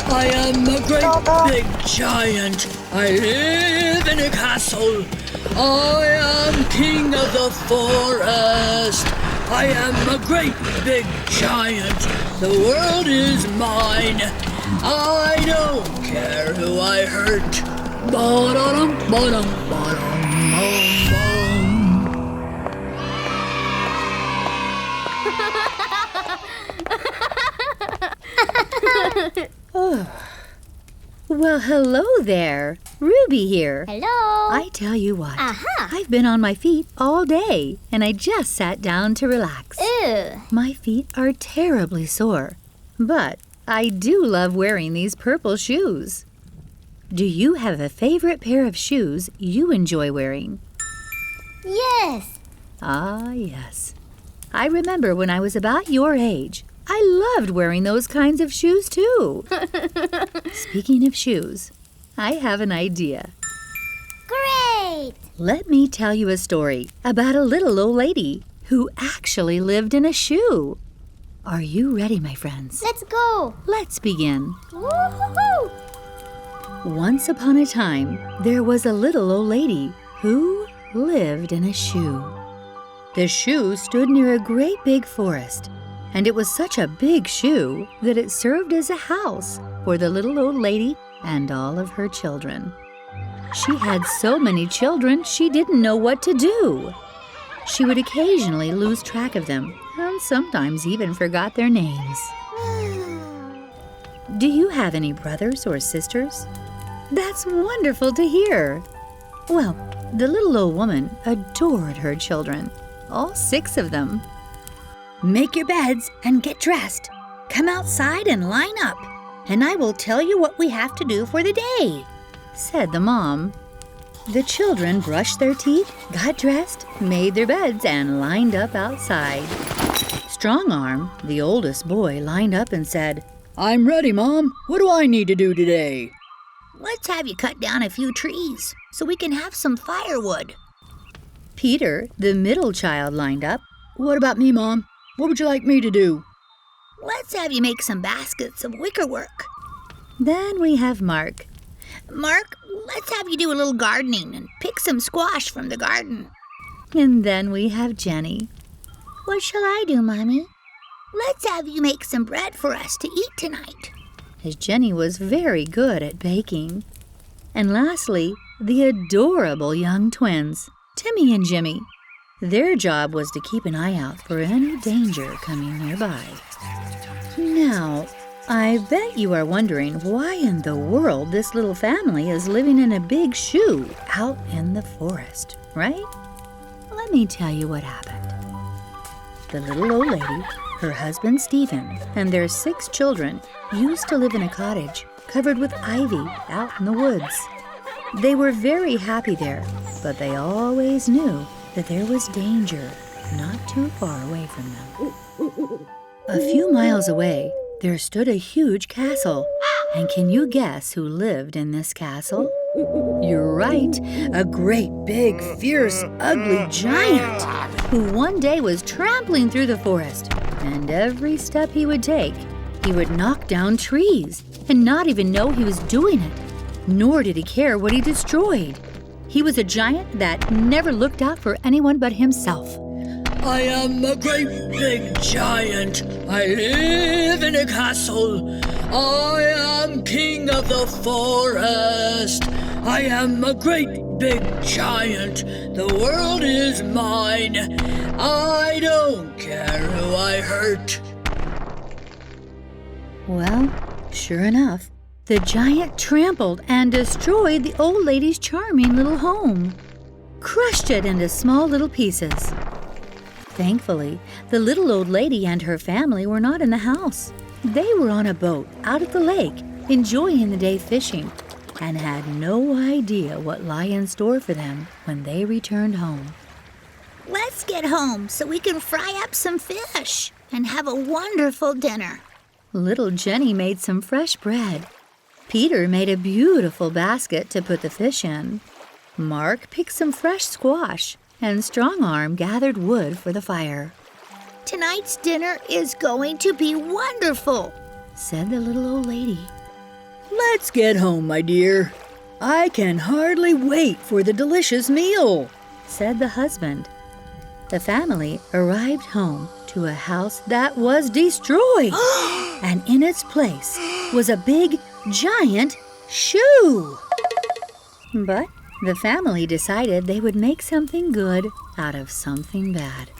I am a great big giant. I live in a castle. I am king of the forest. I am a great big giant. The world is mine. I don't care who I hurt. Ba-da-dum, ba-dum, ba-dum, bum, bum. Well, hello there. Ruby here. Hello. I tell you what, I've been on my feet all day, and I just sat down to relax. Ew. My feet are terribly sore, but I do love wearing these purple shoes. Do you have a favorite pair of shoes you enjoy wearing? Yes. Ah, yes. I remember when I was about your age, I loved wearing those kinds of shoes too. Speaking of shoes, I have an idea. Great. Let me tell you a story about a little old lady who actually lived in a shoe. Are you ready, my friends? Let's go. Let's begin. Woo-hoo-hoo. Once upon a time, there was a little old lady who lived in a shoe. The shoe stood near a great big forest, and it was such a big shoe that it served as a house for the little old lady and all of her children. She had so many children, she didn't know what to do. She would occasionally lose track of them, and sometimes even forgot their names. Do you have any brothers or sisters? That's wonderful to hear. Well, the little old woman adored her children, all 6 of them. Make your beds and get dressed. Come outside and line up, and I will tell you what we have to do for the day, said the mom. The children brushed their teeth, got dressed, made their beds, and lined up outside. Strong Arm, the oldest boy, lined up and said, I'm ready, Mom. What do I need to do today? Let's have you cut down a few trees so we can have some firewood. Peter, the middle child, lined up. What about me, Mom? What would you like me to do? Let's have you make some baskets of wickerwork. Then we have Mark. Mark, let's have you do a little gardening and pick some squash from the garden. And then we have Jenny. What shall I do, Mommy? Let's have you make some bread for us to eat tonight. As Jenny was very good at baking. And lastly, the adorable young twins, Timmy and Jimmy. Their job was to keep an eye out for any danger coming nearby. Now, I bet you are wondering why in the world this little family is living in a big shoe out in the forest, right? Let me tell you what happened. The little old lady, her husband Stephen, and their 6 children used to live in a cottage covered with ivy out in the woods. They were very happy there, but they always knew that there was danger not too far away from them. A few miles away, there stood a huge castle. And can you guess who lived in this castle? You're right, a great, big, fierce, ugly giant who one day was trampling through the forest. And every step he would take, he would knock down trees and not even know he was doing it. Nor did he care what he destroyed. He was a giant that never looked out for anyone but himself. I am a great big giant. I live in a castle. I am king of the forest. I am a great big giant. The world is mine. I don't care who I hurt. Well, sure enough, the giant trampled and destroyed the old lady's charming little home, crushed it into small little pieces. Thankfully, the little old lady and her family were not in the house. They were on a boat out at the lake, enjoying the day fishing, and had no idea what lay in store for them when they returned home. Let's get home so we can fry up some fish and have a wonderful dinner. Little Jenny made some fresh bread. Peter made a beautiful basket to put the fish in. Mark picked some fresh squash, and Strong Arm gathered wood for the fire. Tonight's dinner is going to be wonderful, said the little old lady. Let's get home, my dear. I can hardly wait for the delicious meal, said the husband. The family arrived home to a house that was destroyed, and in its place was a big, giant shoe. But the family decided they would make something good out of something bad.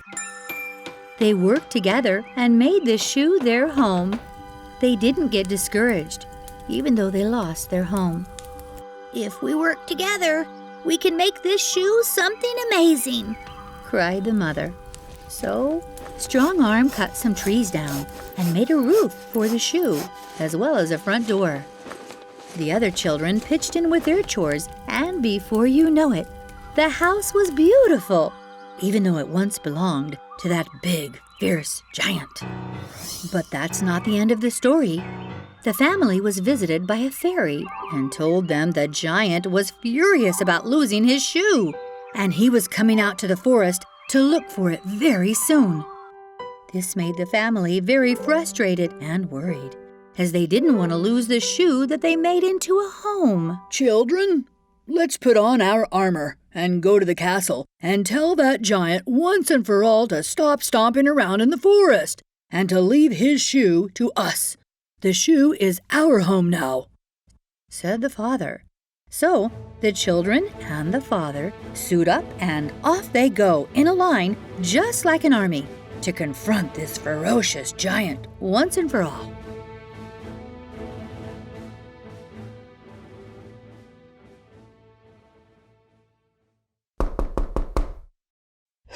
They worked together and made the shoe their home. They didn't get discouraged, even though they lost their home. If we work together, we can make this shoe something amazing, cried the mother. So, Strong Arm cut some trees down and made a roof for the shoe, as well as a front door. The other children pitched in with their chores, and before you know it, the house was beautiful, even though it once belonged to that big, fierce giant. But that's not the end of the story. The family was visited by a fairy and told them the giant was furious about losing his shoe, and he was coming out to the forest to look for it very soon. This made the family very frustrated and worried, as they didn't want to lose the shoe that they made into a home. Children, let's put on our armor and go to the castle and tell that giant once and for all to stop stomping around in the forest and to leave his shoe to us. The shoe is our home now, said the father. So the children and the father suit up and off they go in a line, just like an army, to confront this ferocious giant once and for all.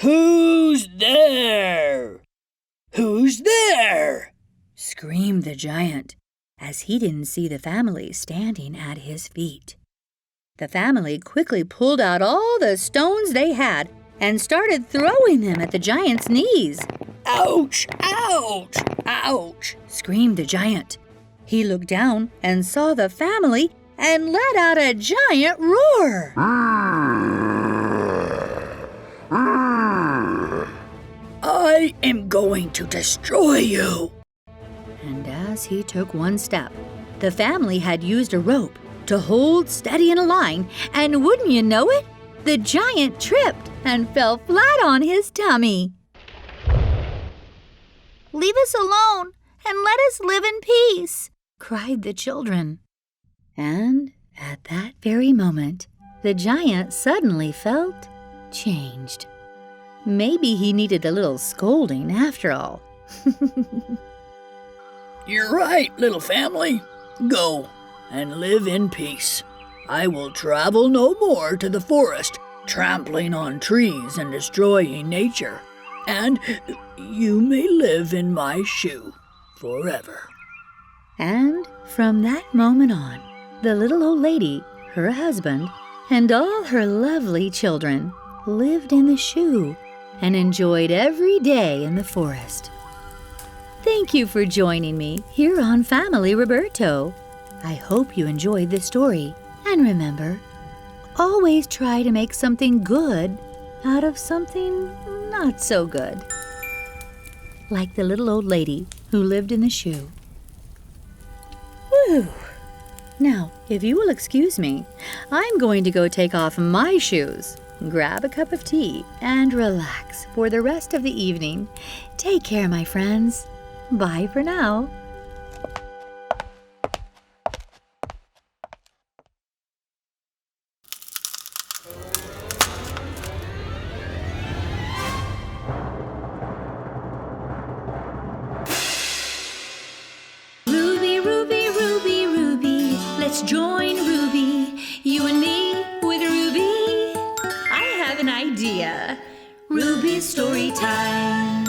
Who's there? Who's there? Screamed the giant, as he didn't see the family standing at his feet. The family quickly pulled out all the stones they had and started throwing them at the giant's knees. Ouch! Ouch! Ouch! Screamed the giant. He looked down and saw the family and let out a giant roar. I am going to destroy you. And as he took one step, the family had used a rope to hold steady in a line, and wouldn't you know it, the giant tripped and fell flat on his tummy. Leave us alone and let us live in peace, cried the children. And at that very moment, the giant suddenly felt changed. Maybe he needed a little scolding after all. You're right, little family. Go and live in peace. I will travel no more to the forest, trampling on trees and destroying nature. And you may live in my shoe forever. And from that moment on, the little old lady, her husband, and all her lovely children lived in the shoe and enjoyed every day in the forest. Thank you for joining me here on Family Roberto. I hope you enjoyed this story. And remember, always try to make something good out of something not so good. Like the little old lady who lived in the shoe. Whew! Now, if you will excuse me, I'm going to go take off my shoes, grab a cup of tea, and relax for the rest of the evening. Take care, my friends. Bye for now. Ruby, Ruby, Ruby, Ruby, let's join Ruby, you and me with Ruby. I have an idea. Ruby's story time.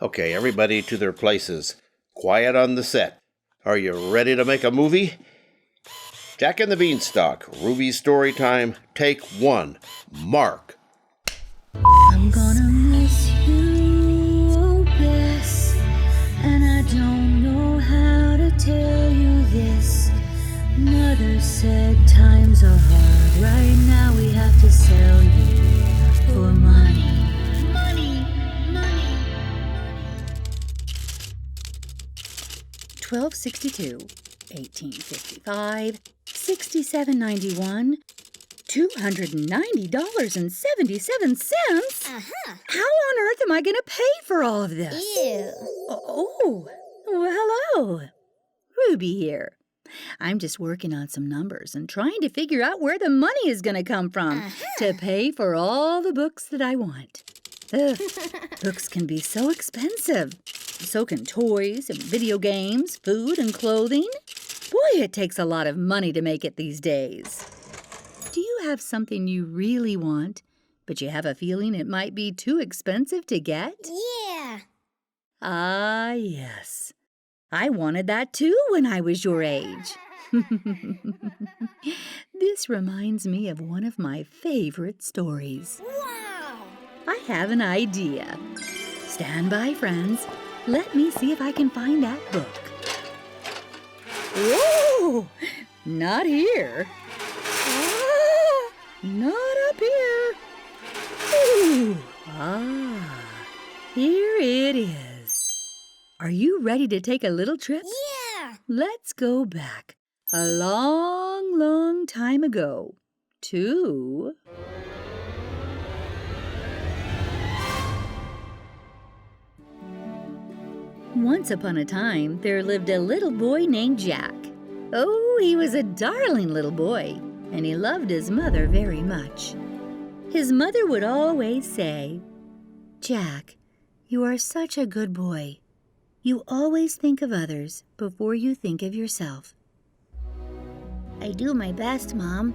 Okay, everybody to their places. Quiet on the set. Are you ready to make a movie? Jack and the Beanstalk, Ruby's Story Time, Take 1. Mark. I'm gonna miss you, oh Bess, and I don't know how to tell you this. Mother said times are hard, right now we have to say 1262, 1855, 6791, $290.77? How on earth am I going to pay for all of this? Ew. Oh, well, hello. Ruby here. I'm just working on some numbers and trying to figure out where the money is going to come from to pay for all the books that I want. Ugh, books can be so expensive. So can toys and video games, food and clothing. Boy, it takes a lot of money to make it these days. Do you have something you really want, but you have a feeling it might be too expensive to get? Yeah. Ah, yes. I wanted that too when I was your age. This reminds me of one of my favorite stories. Wow. I have an idea. Stand by, friends. Let me see if I can find that book. Whoa! Not here. Ah, not up here. Ooh, here it is. Are you ready to take a little trip? Yeah. Let's go back a long, long time ago to... Once upon a time, there lived a little boy named Jack. Oh, he was a darling little boy, and he loved his mother very much. His mother would always say, "Jack, you are such a good boy. You always think of others before you think of yourself." I do my best, Mom.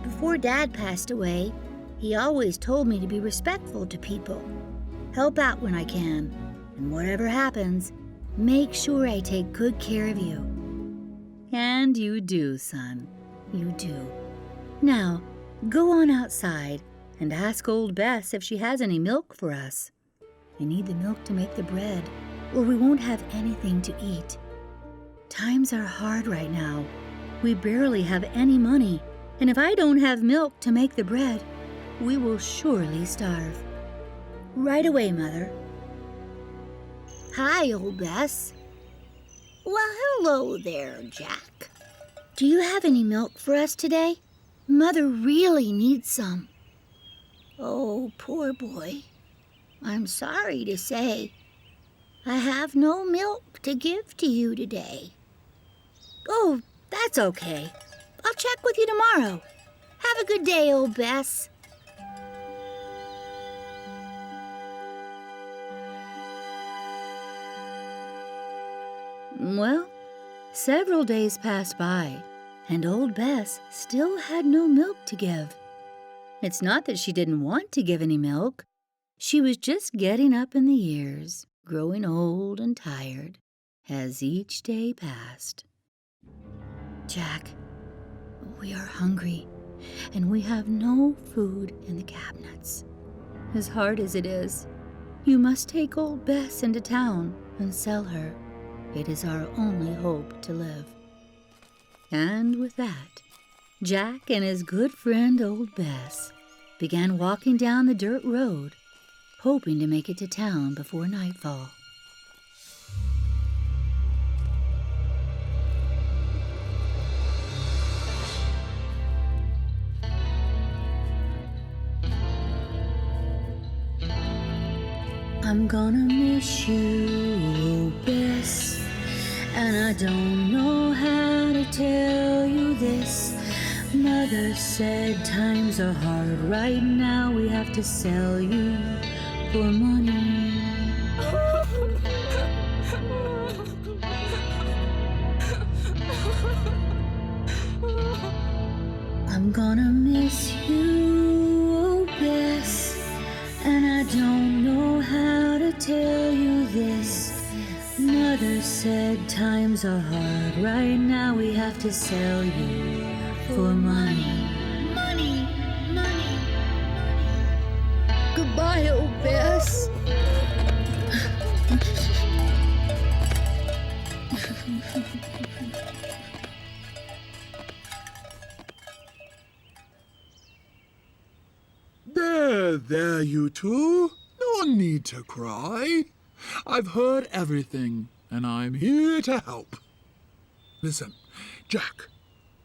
Before Dad passed away, he always told me to be respectful to people, help out when I can, and whatever happens, make sure I take good care of you. And you do, son. You do. Now, go on outside and ask old Bess if she has any milk for us. I need the milk to make the bread, or we won't have anything to eat. Times are hard right now. We barely have any money, and if I don't have milk to make the bread, we will surely starve. Right away, Mother. Hi, old Bess. Well, hello there, Jack. Do you have any milk for us today? Mother really needs some. Oh, poor boy. I'm sorry to say, I have no milk to give to you today. Oh, that's okay. I'll check with you tomorrow. Have a good day, old Bess. Well, several days passed by, and old Bess still had no milk to give. It's not that she didn't want to give any milk. She was just getting up in the years, growing old and tired as each day passed. Jack, we are hungry, and we have no food in the cabinets. As hard as it is, you must take old Bess into town and sell her. It is our only hope to live. And with that, Jack and his good friend old Bess began walking down the dirt road, hoping to make it to town before nightfall. I'm gonna miss you, old Bess, and I don't know how to tell you this. Mother said times are hard right now. We have to sell you for money. I'm gonna miss you, old Bess, and I don't know how to tell you this. Mother said times are hard right now. We have to sell you for money. Money, money. Goodbye, old Bess. There, you two. No need to cry. I've heard everything, and I'm here to help. Listen, Jack,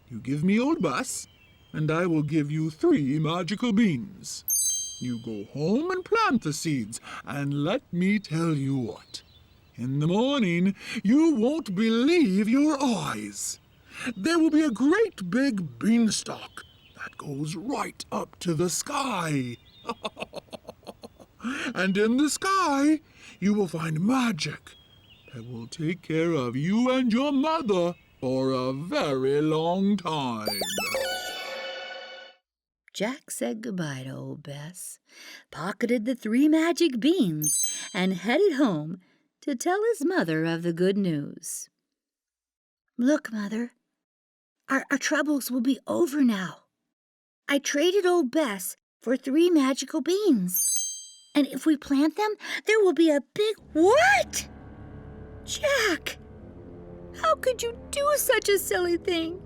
you give me Old Bus, and I will give you 3 magical beans. You go home and plant the seeds, and let me tell you what. In the morning, you won't believe your eyes. There will be a great big beanstalk that goes right up to the sky. And in the sky, you will find magic that will take care of you and your mother for a very long time. Jack said goodbye to old Bess, pocketed the 3 magic beans, and headed home to tell his mother of the good news. Look, Mother, our troubles will be over now. I traded old Bess for 3 magical beans. And if we plant them, there will be a big... What? Jack, how could you do such a silly thing?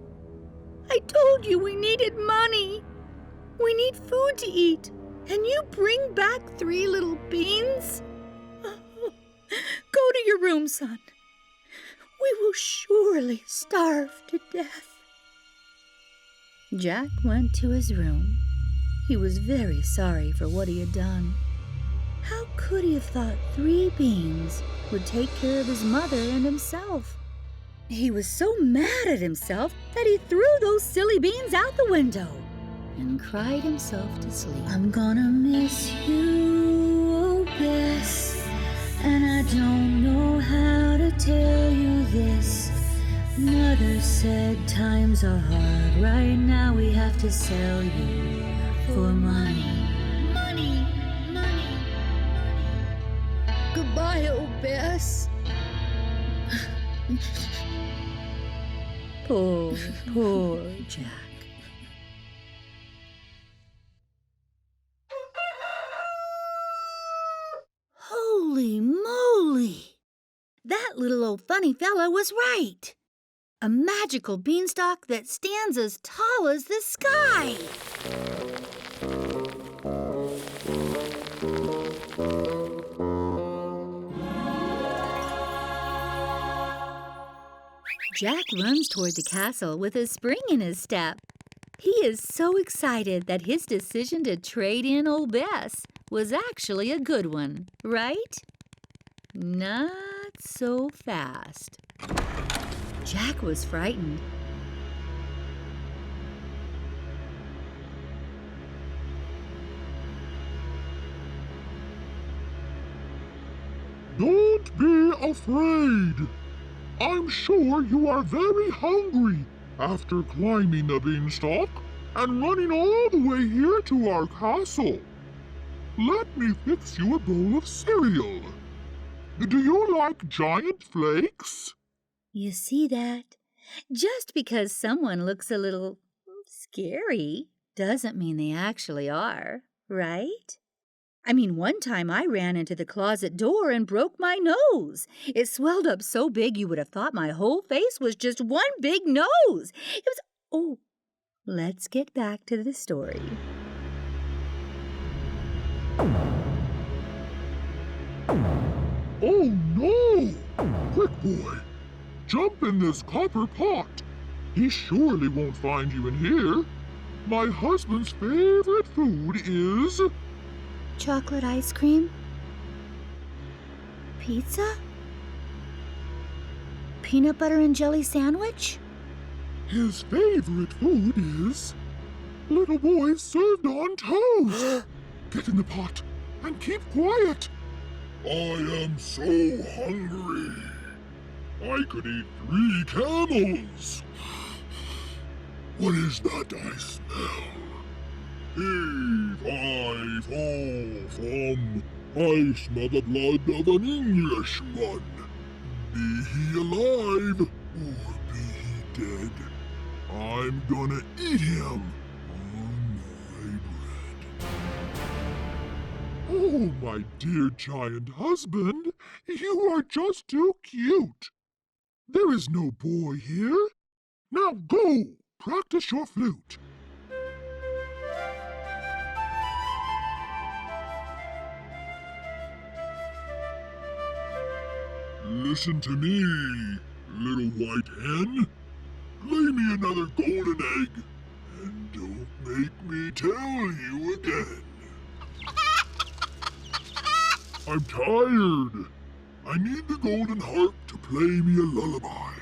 I told you we needed money. We need food to eat, and you bring back 3 little beans? Oh, go to your room, son. We will surely starve to death. Jack went to his room. He was very sorry for what he had done. How could he have thought 3 beans would take care of his mother and himself? He was so mad at himself that he threw those silly beans out the window and cried himself to sleep. I'm gonna miss you, oh Bess, and I don't know how to tell you this. Mother said times are hard. Right now we have to sell you for money. Money, money, money. Goodbye, old Bess. Poor Jack. Holy moly! That little old funny fella was right. A magical beanstalk that stands as tall as the sky. Jack runs toward the castle with a spring in his step. He is so excited that his decision to trade in old Bess was actually a good one, right? Not so fast. Jack was frightened. Don't be afraid. I'm sure you are very hungry after climbing the beanstalk and running all the way here to our castle. Let me fix you a bowl of cereal. Do you like giant flakes? You see that? Just because someone looks a little scary doesn't mean they actually are, right? I mean, one time I ran into the closet door and broke my nose. It swelled up so big you would have thought my whole face was just one big nose. It was... Oh, let's get back to the story. Oh no! Quick, boy! Jump in this copper pot. He surely won't find you in here. My husband's favorite food is... Chocolate ice cream? Pizza? Peanut butter and jelly sandwich? His favorite food is... little boys served on toast. Get in the pot and keep quiet. I am so hungry. I could eat 3 camels. What is that I smell? If I fall from, I smell the blood of an Englishman. Be he alive or be he dead, I'm gonna eat him on my bread. Oh, my dear giant husband, you are just too cute. There is no boy here. Now go, practice your flute. Listen to me, little white hen. lay me another golden egg, and don't make me tell you again. I'm tired. I need the golden harp to play me a lullaby.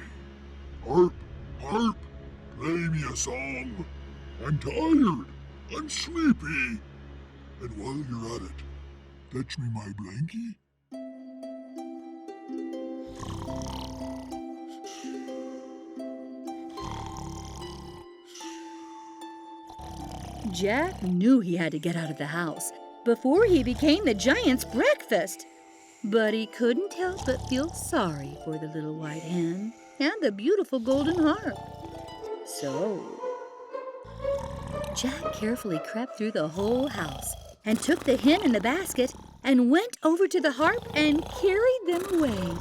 Harp, harp, play me a song. I'm tired. I'm sleepy. And while you're at it, fetch me my blankie. Jack knew he had to get out of the house before he became the giant's breakfast. But he couldn't help but feel sorry for the little white hen and the beautiful golden harp. So, Jack carefully crept through the whole house and took the hen in the basket and went over to the harp and carried them away.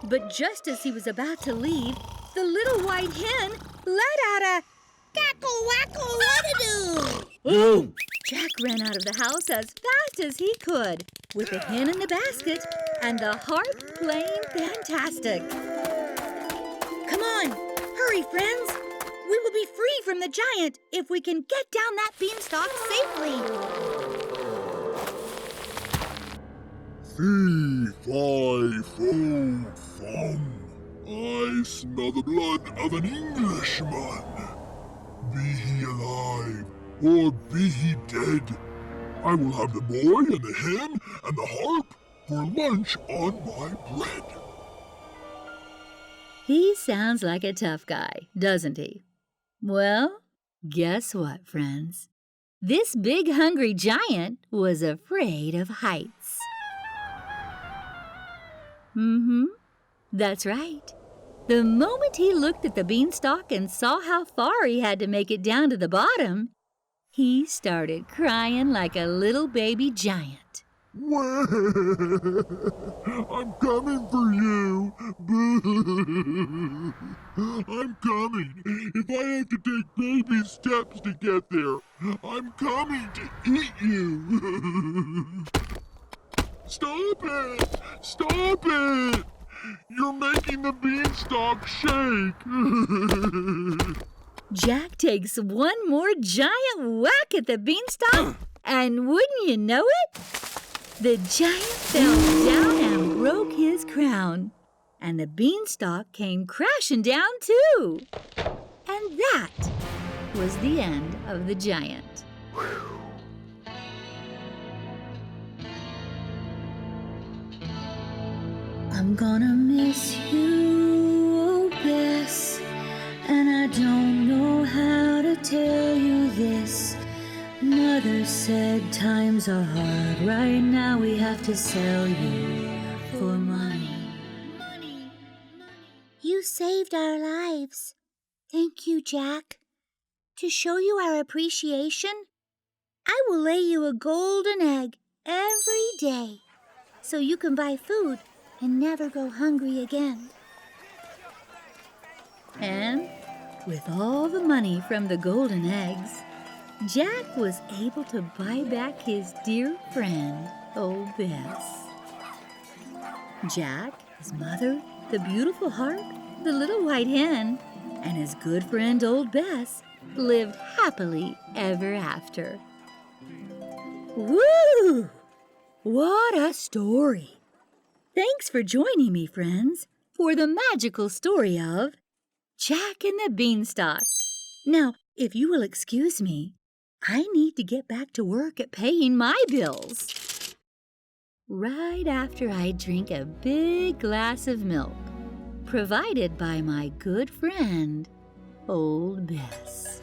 But just as he was about to leave, the little white hen let out a cackle-wackle-what-a-doo. Oh! Jack ran out of the house as fast as he could, with the hen in the basket and the harp playing fantastic. Come on, hurry, friends. We will be free from the giant if we can get down that beanstalk safely. Fee, fi, fo, fum. I smell the blood of an Englishman. Be he alive, or be he dead, I will have the boy and the hen and the harp for lunch on my bread. He sounds like a tough guy, doesn't he? Well, guess what, friends? This big hungry giant was afraid of heights. That's right. The moment he looked at the beanstalk and saw how far he had to make it down to the bottom, he started crying like a little baby giant. Well, I'm coming for you. Boo. I'm coming. If I have to take baby steps to get there, I'm coming to eat you. Stop it! Stop it! You're making the beanstalk shake. Jack takes one more giant whack at the beanstalk, and wouldn't you know it? The giant fell down and broke his crown, and the beanstalk came crashing down too. And that was the end of the giant. I'm gonna miss you, oh Bess, and I don't know how to tell you this. Mother said times are hard, right now we have to sell you for money. You saved our lives. Thank you, Jack. To show you our appreciation, I will lay you a golden egg every day so you can buy food and never go hungry again. And with all the money from the golden eggs, Jack was able to buy back his dear friend, old Bess. Jack, his mother, the beautiful harp, the little white hen, and his good friend, old Bess, lived happily ever after. Woo! What a story! Thanks for joining me, friends, for the magical story of Jack and the Beanstalk. Now, if you will excuse me, I need to get back to work at paying my bills. Right after I drink a big glass of milk, provided by my good friend, Old Bess.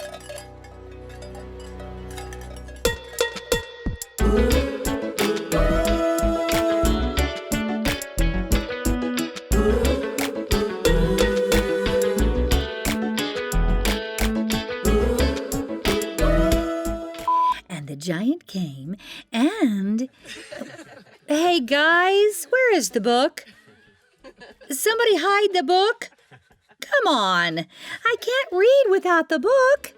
The giant came and... Hey, guys, where is the book? Somebody hide the book? Come on, I can't read without the book.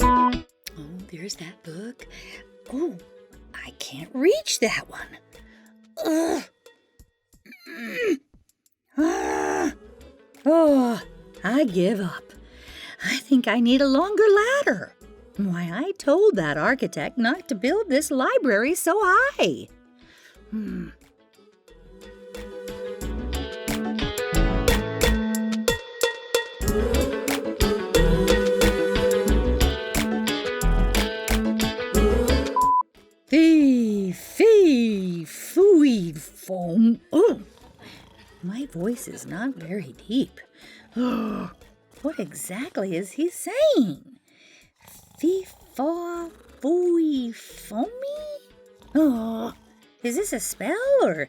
Oh, there's that book. Oh, I can't that one. Ugh. Oh, I give up. I think I need a longer ladder. Why, I told that architect not to build this library so high. Fee, fooey, foam. Oh, my voice is not very deep. Oh, what exactly is he saying? Fee, faw, fooey, foamy? Oh, is this a spell or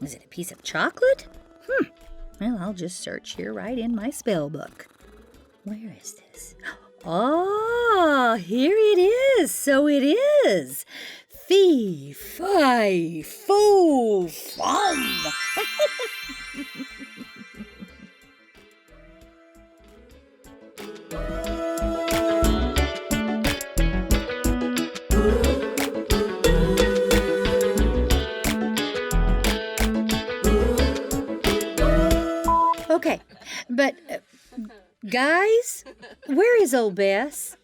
is it a piece of chocolate? Well, I'll just search here right in my spell book. Where is this? Oh, here it is. So it is. Fee, fi, foo, fum. Okay, but guys, where is old Bess?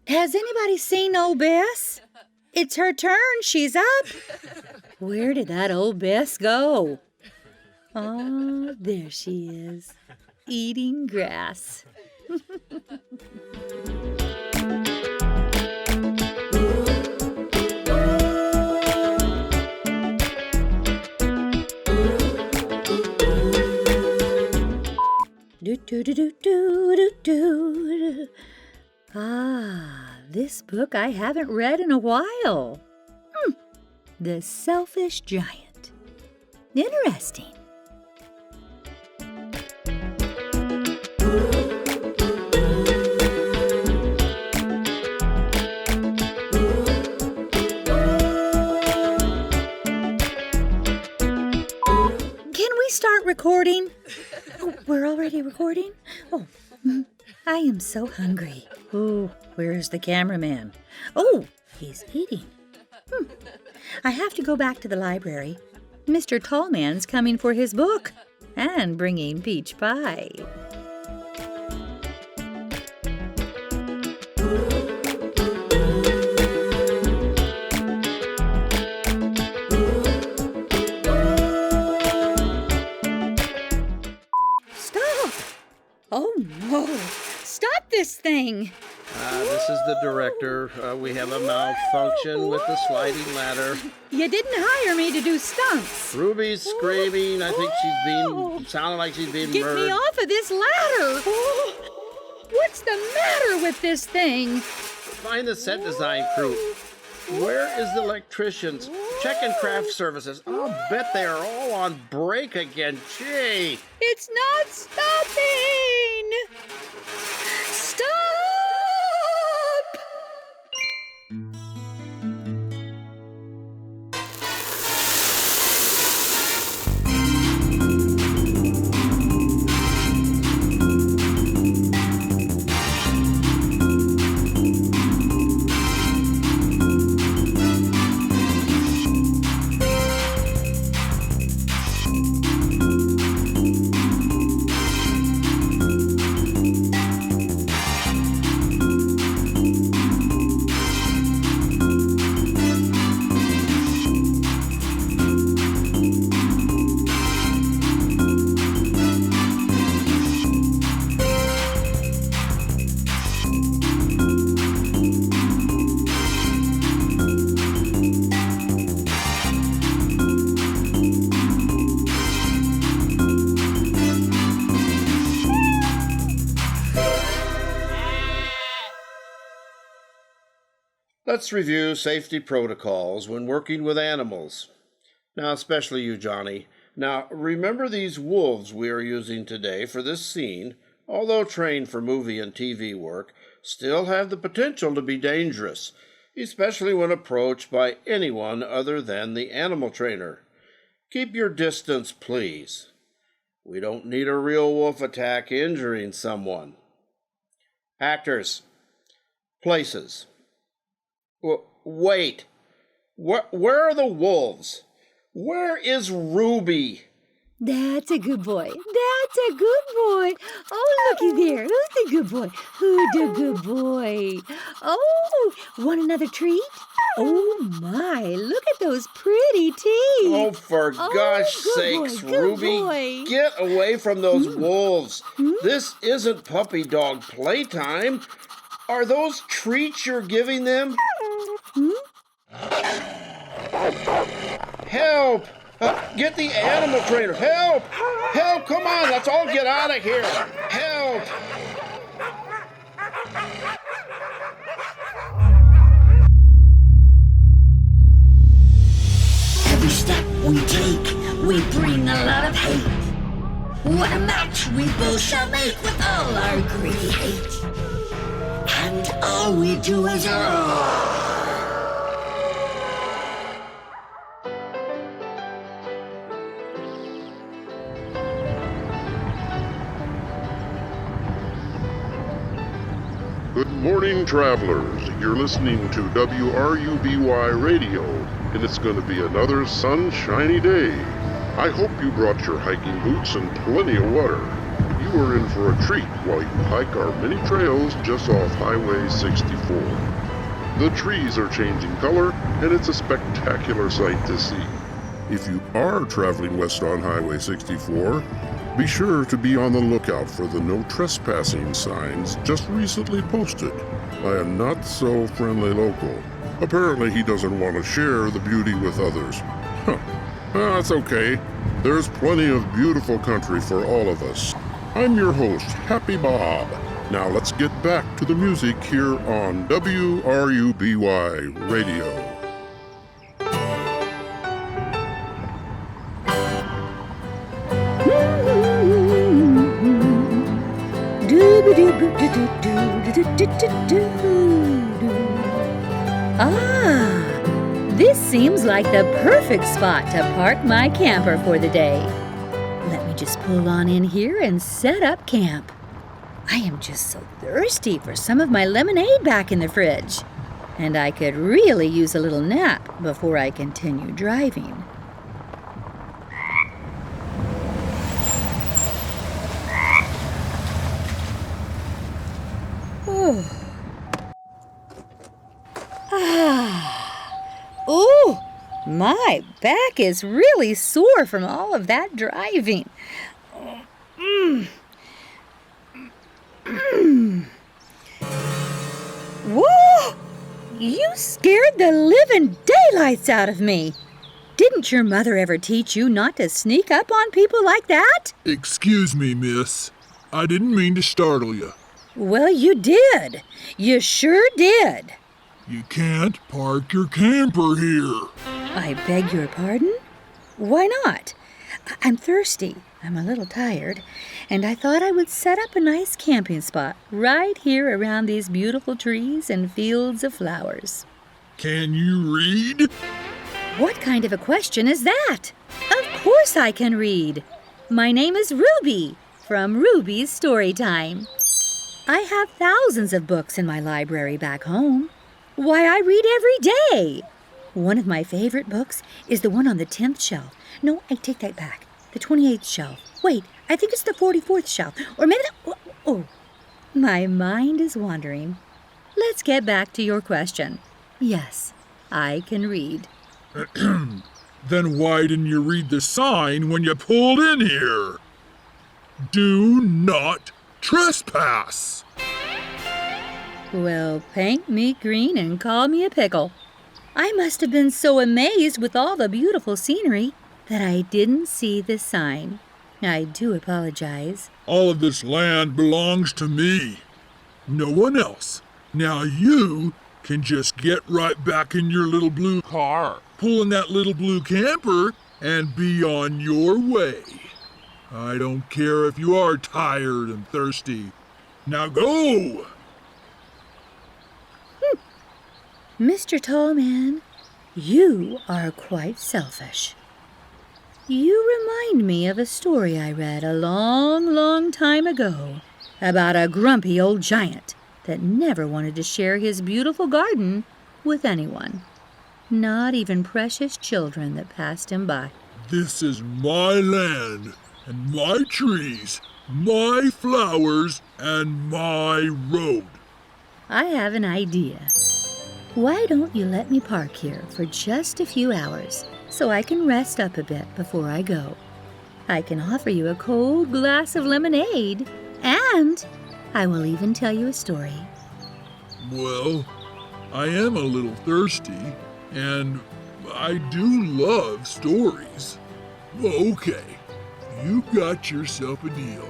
Has anybody seen old Bess? It's her turn. She's up. Where did that old Bess go? Oh, there she is, eating grass. Do. Ah, this book I haven't read in a while. The Selfish Giant. Interesting. Can we start recording? Oh, we're already recording? Oh, I am so hungry. Oh, where's the cameraman? Oh, he's eating. I have to go back to the library. Mr. Tallman's coming for his book and bringing peach pie. Stop! Oh, no. Stop this thing. This is the director. We have a malfunction with the sliding ladder. You didn't hire me to do stunts. Ruby's screaming. I think she's sounding like she's being Get murdered. me off of this ladder. What's the matter with this thing? Find the set design crew. Where is the electricians? Check and craft services. I'll bet they are all on break again. Gee. It's not stopping. Stop! Let's review safety protocols when working with animals. Now, especially you, Johnny. Now, remember these wolves we are using today for this scene, although trained for movie and TV work, still have the potential to be dangerous, especially when approached by anyone other than the animal trainer. Keep your distance, please. We don't need a real wolf attack injuring someone. Actors. Places. Wait. Where are the wolves? Where is Ruby? That's a good boy. That's a good boy. Oh, looky there. Who's the good boy? Who's the good boy? Oh, want another treat? Oh, my. Look at those pretty teeth. Oh, for gosh sakes, Ruby, get away from those wolves. This isn't puppy dog playtime. Are those treats you're giving them? Help! Get the animal trainer! Help! Help! Come on, let's all get out of here! Help! Every step we take, we bring a lot of hate. What a match we both shall make with all our greedy hate. And all we do is roar. Good morning, travelers. You're listening to WRUBY Radio, and it's going to be another sunshiny day. I hope you brought your hiking boots and plenty of water. You are in for a treat while you hike our many trails just off Highway 64. The trees are changing color, and it's a spectacular sight to see. If you are traveling west on Highway 64, be sure to be on the lookout for the no trespassing signs just recently posted by a not-so-friendly local. Apparently he doesn't want to share the beauty with others. That's okay. There's plenty of beautiful country for all of us. I'm your host, Happy Bob. Now let's get back to the music here on WRUBY Radio. This seems like the perfect spot to park my camper for the day. Let me just pull on in here and set up camp. I am just so thirsty for some of my lemonade back in the fridge. And I could really use a little nap before I continue driving. Ooh, my back is really sore from all of that driving. Whoa! You scared the living daylights out of me. Didn't your mother ever teach you not to sneak up on people like that? Excuse me, miss. I didn't mean to startle you. Well, you did. You sure did. You can't park your camper here. I beg your pardon? Why not? I'm thirsty. I'm a little tired. And I thought I would set up a nice camping spot right here around these beautiful trees and fields of flowers. Can you read? What kind of a question is that? Of course I can read. My name is Ruby from Ruby's Storytime. I have thousands of books in my library back home. Why, I read every day. One of my favorite books is the one on the 10th shelf. No, I take that back. The 28th shelf. Wait, I think it's the 44th shelf. Or maybe oh, my mind is wandering. Let's get back to your question. Yes, I can read. Then why didn't you read the sign when you pulled in here? Do not trespass. Well, paint me green and call me a pickle. I must have been so amazed with all the beautiful scenery that I didn't see the sign. I do apologize. All of this land belongs to me. No one else. Now you can just get right back in your little blue car, pull in that little blue camper, and be on your way. I don't care if you are tired and thirsty. Now go! Mr. Tallman, you are quite selfish. You remind me of a story I read a long, long time ago about a grumpy old giant that never wanted to share his beautiful garden with anyone. Not even precious children that passed him by. This is my land, and my trees, my flowers, and my road. I have an idea. Why don't you let me park here for just a few hours so I can rest up a bit before I go? I can offer you a cold glass of lemonade, and I will even tell you a story. Well, I am a little thirsty, and I do love stories. Okay, you got yourself a deal.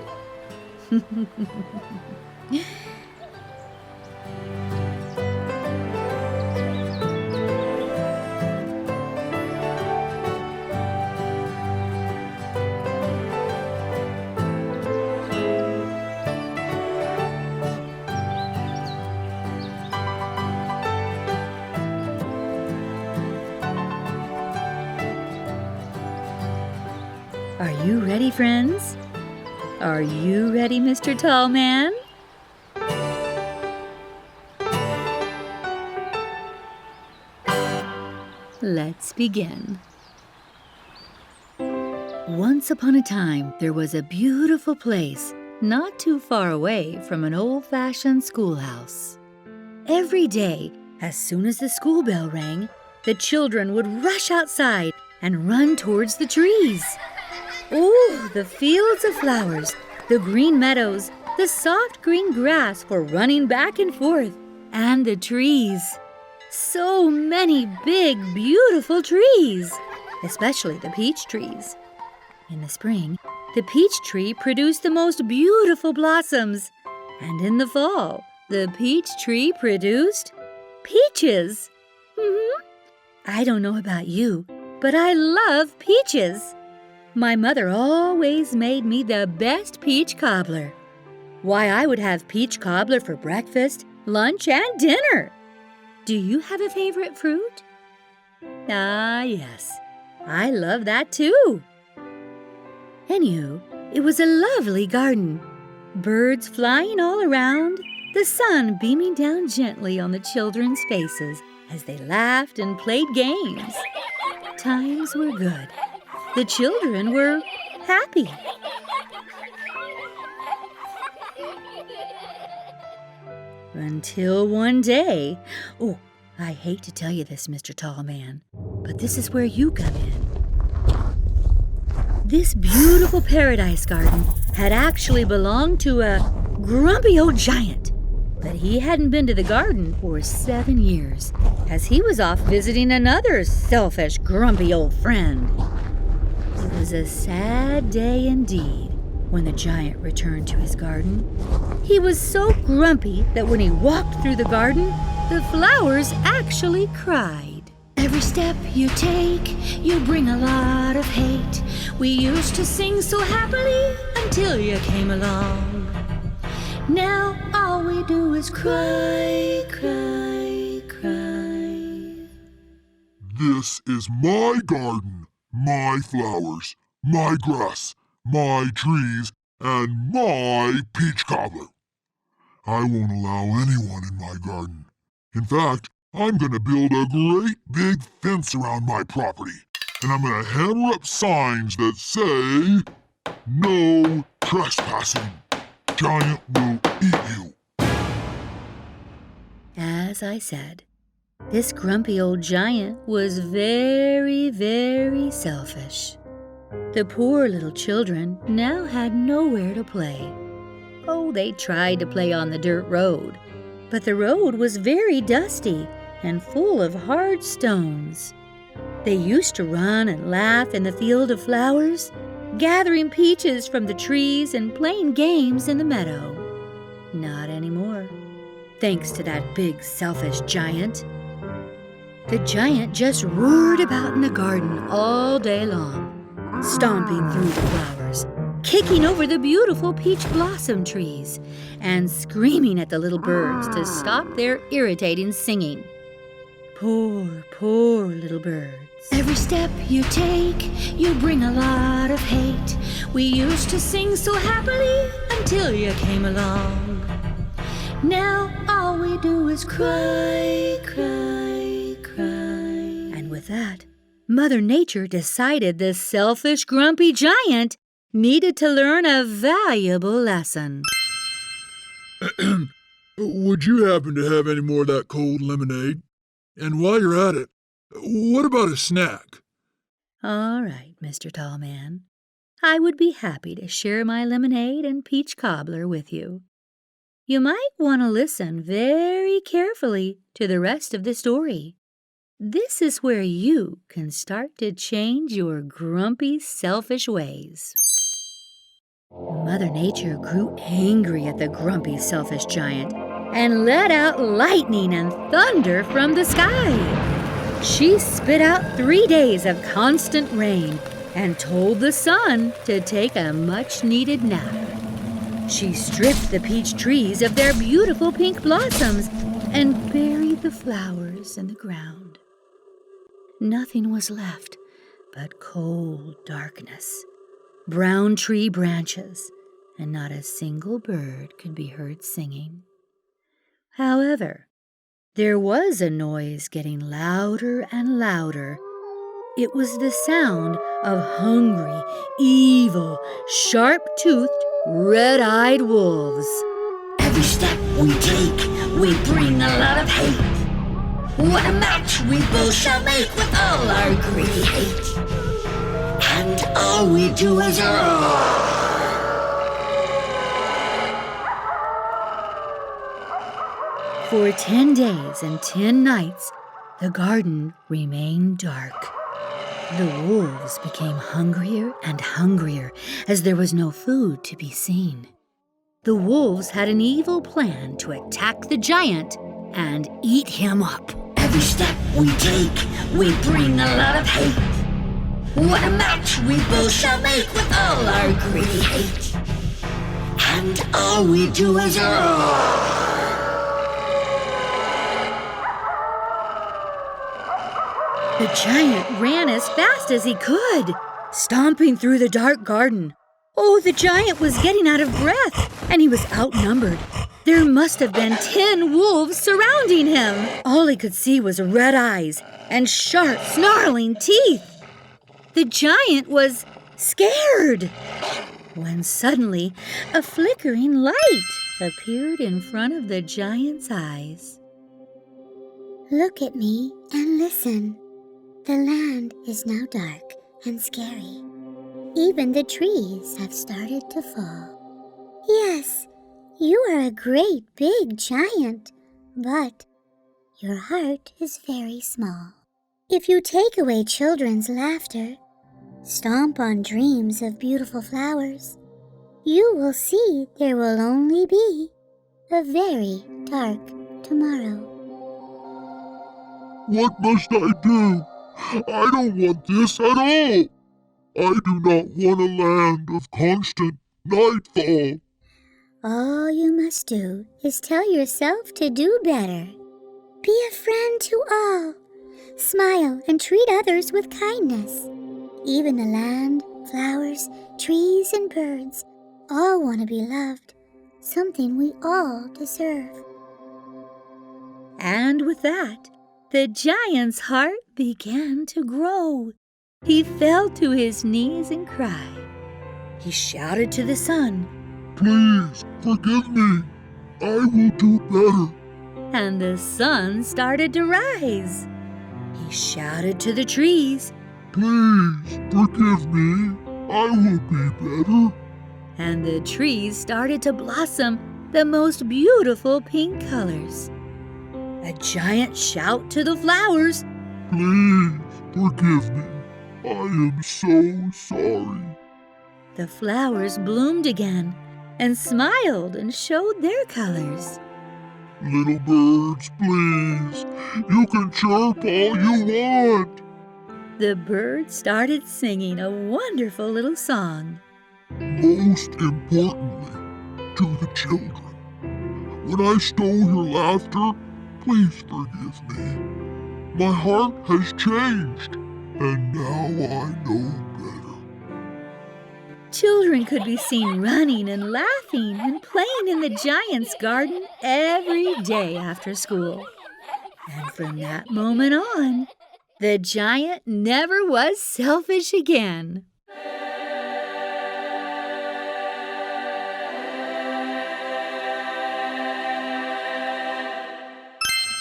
Are you ready, friends? Are you ready, Mr. Tall Man? Let's begin. Once upon a time, there was a beautiful place not too far away from an old-fashioned schoolhouse. Every day, as soon as the school bell rang, the children would rush outside and run towards the trees. Oh, the fields of flowers, the green meadows, the soft green grass were running back and forth, and the trees. So many big, beautiful trees, especially the peach trees. In the spring, the peach tree produced the most beautiful blossoms, and in the fall, the peach tree produced peaches. I don't know about you, but I love peaches. My mother always made me the best peach cobbler. Why, I would have peach cobbler for breakfast, lunch, and dinner. Do you have a favorite fruit? Ah, yes, I love that too. Anywho, it was a lovely garden. Birds flying all around, the sun beaming down gently on the children's faces as they laughed and played games. Times were good. The children were happy. Until one day, oh, I hate to tell you this, Mr. Tall Man, but this is where you come in. This beautiful paradise garden had actually belonged to a grumpy old giant, but he hadn't been to the garden for 7 years, as he was off visiting another selfish, grumpy old friend. It was a sad day indeed when the giant returned to his garden. He was so grumpy that when he walked through the garden, the flowers actually cried. Every step you take, you bring a lot of hate. We used to sing so happily until you came along. Now all we do is cry, cry, cry. This is my garden, my flowers, my grass, my trees, and my peach cobbler. I won't allow anyone in my garden. In fact, I'm going to build a great big fence around my property, and I'm going to hammer up signs that say, "No trespassing. Giant will eat you." As I said, this grumpy old giant was very, very selfish. The poor little children now had nowhere to play. Oh, they tried to play on the dirt road, but the road was very dusty and full of hard stones. They used to run and laugh in the field of flowers, gathering peaches from the trees and playing games in the meadow. Not anymore, thanks to that big selfish giant. The giant just roared about in the garden all day long, stomping through the flowers, kicking over the beautiful peach blossom trees, and screaming at the little birds to stop their irritating singing. Poor, poor little birds. Every step you take, you bring a lot of hate. We used to sing so happily until you came along. Now all we do is cry, cry, cry. With that, Mother Nature decided the selfish, grumpy giant needed to learn a valuable lesson. Would you happen to have any more of that cold lemonade? And while you're at it, what about a snack? All right, Mr. Tallman. I would be happy to share my lemonade and peach cobbler with you. You might want to listen very carefully to the rest of the story. This is where you can start to change your grumpy, selfish ways. Mother Nature grew angry at the grumpy, selfish giant and let out lightning and thunder from the sky. She spit out 3 days of constant rain and told the sun to take a much-needed nap. She stripped the peach trees of their beautiful pink blossoms and buried the flowers in the ground. Nothing was left but cold darkness, brown tree branches, and not a single bird could be heard singing. However, there was a noise getting louder and louder. It was the sound of hungry, evil, sharp-toothed, red-eyed wolves. Every step we take, we bring a lot of hate. What a match we both shall make with all our greedy hate. And all we do is roar. For 10 days and 10 nights, the garden remained dark. The wolves became hungrier and hungrier as there was no food to be seen. The wolves had an evil plan to attack the giant and eat him up. Every step we take, we bring a lot of hate. What a match we both shall make with all our greedy hate. And all we do is roar. The giant ran as fast as he could, stomping through the dark garden. Oh, the giant was getting out of breath, and he was outnumbered. There must have been 10 wolves surrounding him. All he could see was red eyes and sharp, snarling teeth. The giant was scared when suddenly a flickering light appeared in front of the giant's eyes. Look at me and listen. The land is now dark and scary. Even the trees have started to fall. Yes, you are a great big giant, but your heart is very small. If you take away children's laughter, stomp on dreams of beautiful flowers, you will see there will only be a very dark tomorrow. What must I do? I don't want this at all. I do not want a land of constant nightfall. All you must do is tell yourself to do better. Be a friend to all. Smile and treat others with kindness. Even the land, flowers, trees, and birds all want to be loved, something we all deserve. And with that, the giant's heart began to grow. He fell to his knees and cried. He shouted to the sun, Please forgive me. I will do better. and the sun started to rise. He shouted to the trees, Please forgive me. I will be better. and the trees started to blossom the most beautiful pink colors. A giant shout to the flowers, Please forgive me. I am so sorry. The flowers bloomed again and smiled and showed their colors. Little birds, please. You can chirp all you want. The birds started singing a wonderful little song. Most importantly, to the children. When I stole your laughter, please forgive me. My heart has changed, and now I know better. Children could be seen running and laughing and playing in the giant's garden every day after school. And from that moment on, The giant never was selfish again.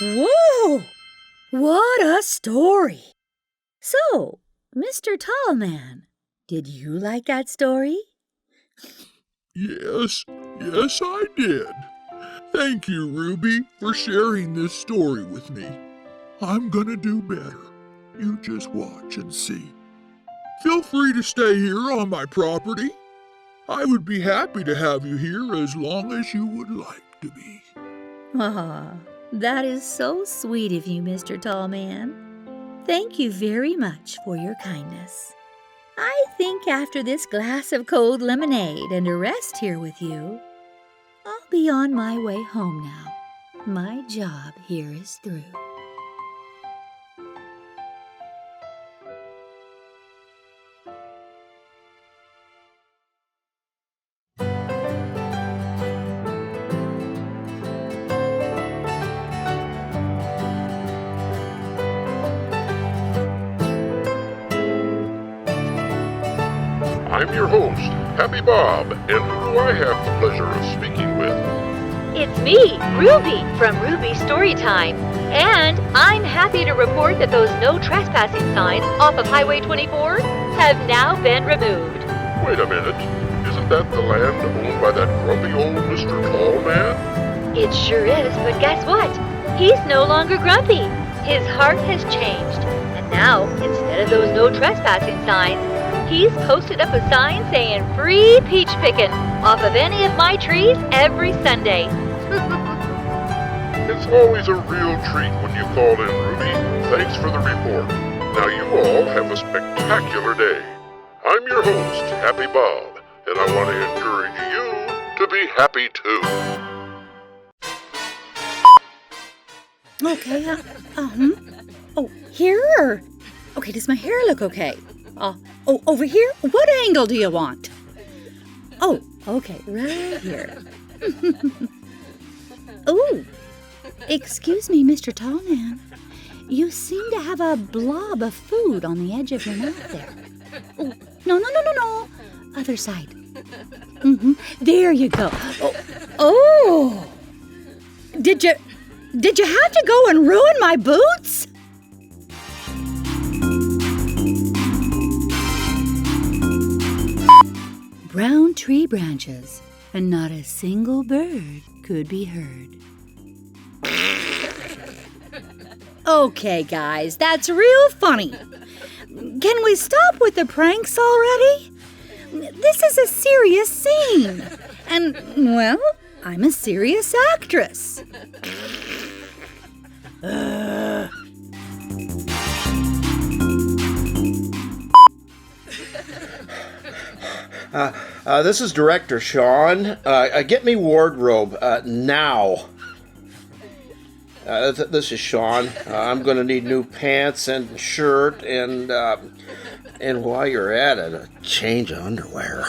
Whoa! What a story! So, Mr. Tallman, did you like that story? Yes, I did. Thank you, Ruby, for sharing this story with me. I'm gonna do better. You just watch and see. Feel free to stay here on my property. I would be happy to have you here as long as you would like to be. Ah, that is so sweet of you, Mr. Tallman. Thank you very much for your kindness. I think after this glass of cold lemonade and a rest here with you, I'll be on my way home now. My job here is through. I'm your host, Happy Bob, and who do I have the pleasure of speaking with? It's me, Ruby, from Ruby Storytime. And I'm happy to report that those no trespassing signs off of Highway 24 have now been removed. Wait a minute. Isn't that the land owned by that grumpy old Mr. Tallman? It sure is, but guess what? He's no longer grumpy. His heart has changed. And now, instead of those no trespassing signs, he's posted up a sign saying free peach picking off of any of my trees every Sunday. It's always a real treat when you call in, Ruby. Thanks for the report. Now you all have a spectacular day. I'm your host, Happy Bob, and I want to encourage you to be happy too. Okay, Oh, here? Okay, does my hair look okay? Over here? What angle do you want? Oh, okay, right here. Oh, excuse me, Mr. Tallman. You seem to have a blob of food on the edge of your mouth there. Oh, no. Other side. There you go. Oh. Did you have to go and ruin my boots? Brown tree branches, and not a single bird could be heard. Okay, guys, that's real funny. Can we stop with the pranks already? This is a serious scene. And, well, I'm a serious actress. This is Director Sean. Get me wardrobe now. This is Sean. I'm going to need new pants and shirt and while you're at it, a change of underwear.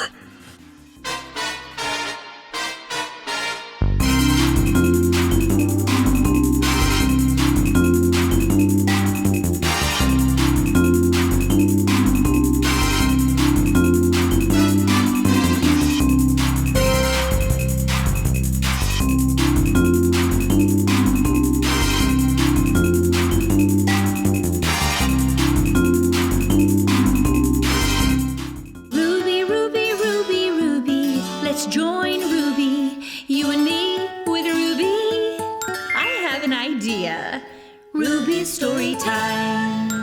Ruby's Storytime.